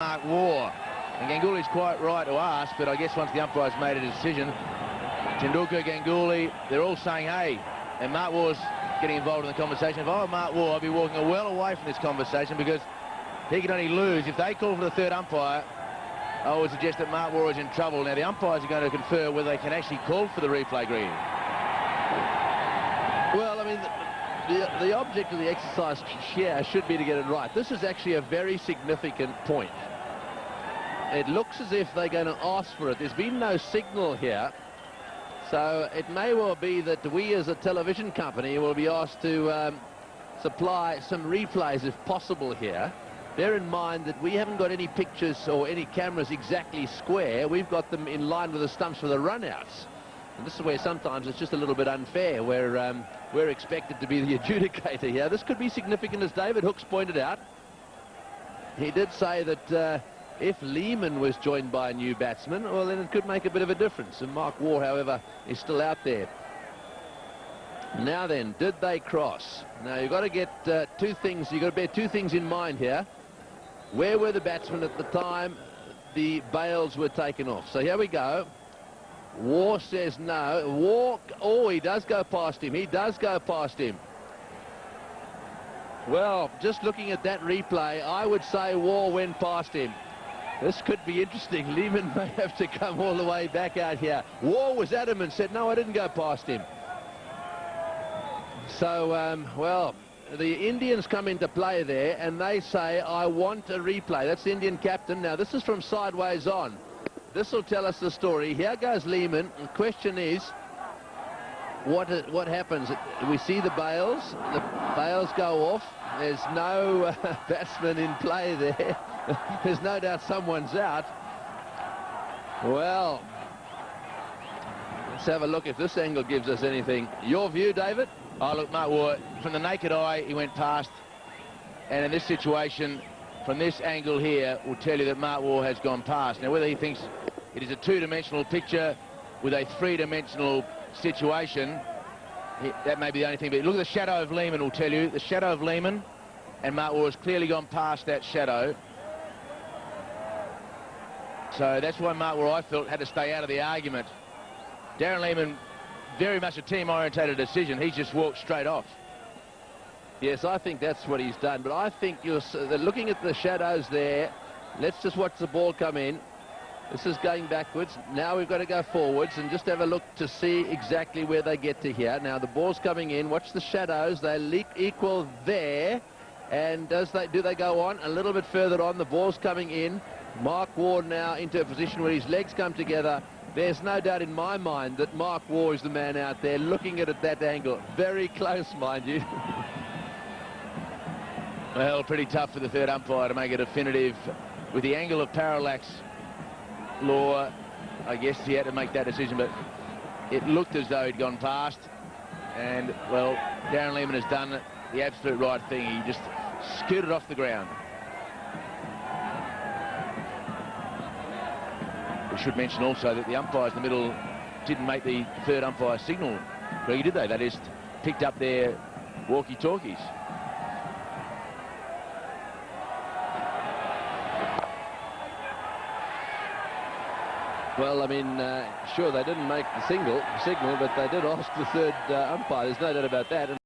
Mark Waugh. And Ganguly's quite right to ask, but I guess once the umpire's made a decision, Tendulkar, Ganguly, they're all saying, hey, and Mark Waugh's getting involved in the conversation. If I were Mark Waugh, I'd be walking well away from this conversation because he can only lose. If they call for the third umpire, I would suggest that Mark Waugh is in trouble. Now, the umpires are going to confer whether they can actually call for the replay green. Well, I mean, the object of the exercise here should be to get it right. This is actually a very significant point. It looks as if they're going to ask for it. There's been no signal here. So it may well be that we as a television company will be asked to supply some replays if possible here. Bear in mind that we haven't got any pictures or any cameras exactly square. We've got them in line with the stumps for the runouts. And this is where sometimes it's just a little bit unfair, where we're expected to be the adjudicator here. This could be significant, as David Hooks pointed out. He did say that if Lehmann was joined by a new batsman, well, then it could make a bit of a difference. And Mark Waugh, however, is still out there. Now then, did they cross? Now, you've got to get two things. You've got to bear two things in mind here. Where were the batsmen at the time the bails were taken off? So here we go. Waugh says no. Waugh, oh, he does go past him. He does go past him. Well, just looking at that replay, I would say Waugh went past him. This could be interesting. Lehmann may have to come all the way back out here. Waugh was adamant, said, no, I didn't go past him. So, well, the Indians come into play there, and they say, I want a replay. That's the Indian captain. Now, this is from sideways on. This will tell us the story. Here goes Lehmann. The question is, what happens? We see the bails. The bails go off. There's no batsman in play there. There's no doubt someone's out. Well, let's have a look if this angle gives us anything. Your view, David? Oh, look, Mark Waugh, from the naked eye, he went past. And in this situation, from this angle here, will tell you that Mark Waugh has gone past. Now, whether he thinks it is a two-dimensional picture with a three-dimensional situation, that may be the only thing. But look at the shadow of Lehmann will tell you. The shadow of Lehmann, and Mark Waugh has clearly gone past that shadow. So that's why Mark Waugh, I felt, had to stay out of the argument. Darren Lehmann, very much a team-orientated decision. He's just walked straight off. Yes, I think that's what he's done. But I think you're looking at the shadows there. Let's just watch the ball come in. This is going backwards. Now we've got to go forwards and just have a look to see exactly where they get to here. Now the ball's coming in. Watch the shadows. They equal there. And do they go on? A little bit further on. The ball's coming in. Mark Waugh now into a position where his legs come together. There's no doubt in my mind that Mark Waugh is the man out there looking at it at that angle. Very close, mind you. Well, pretty tough for the third umpire to make it definitive. With the angle of parallax law, I guess he had to make that decision, but it looked as though he'd gone past. And, well, Darren Lehmann has done the absolute right thing. He just scooted off the ground. We should mention also that the umpires in the middle didn't make the third umpire signal. Really, did they? They just picked up their walkie-talkies. Well, I mean, sure, they didn't make the signal, but they did ask the third umpire. There's no doubt about that.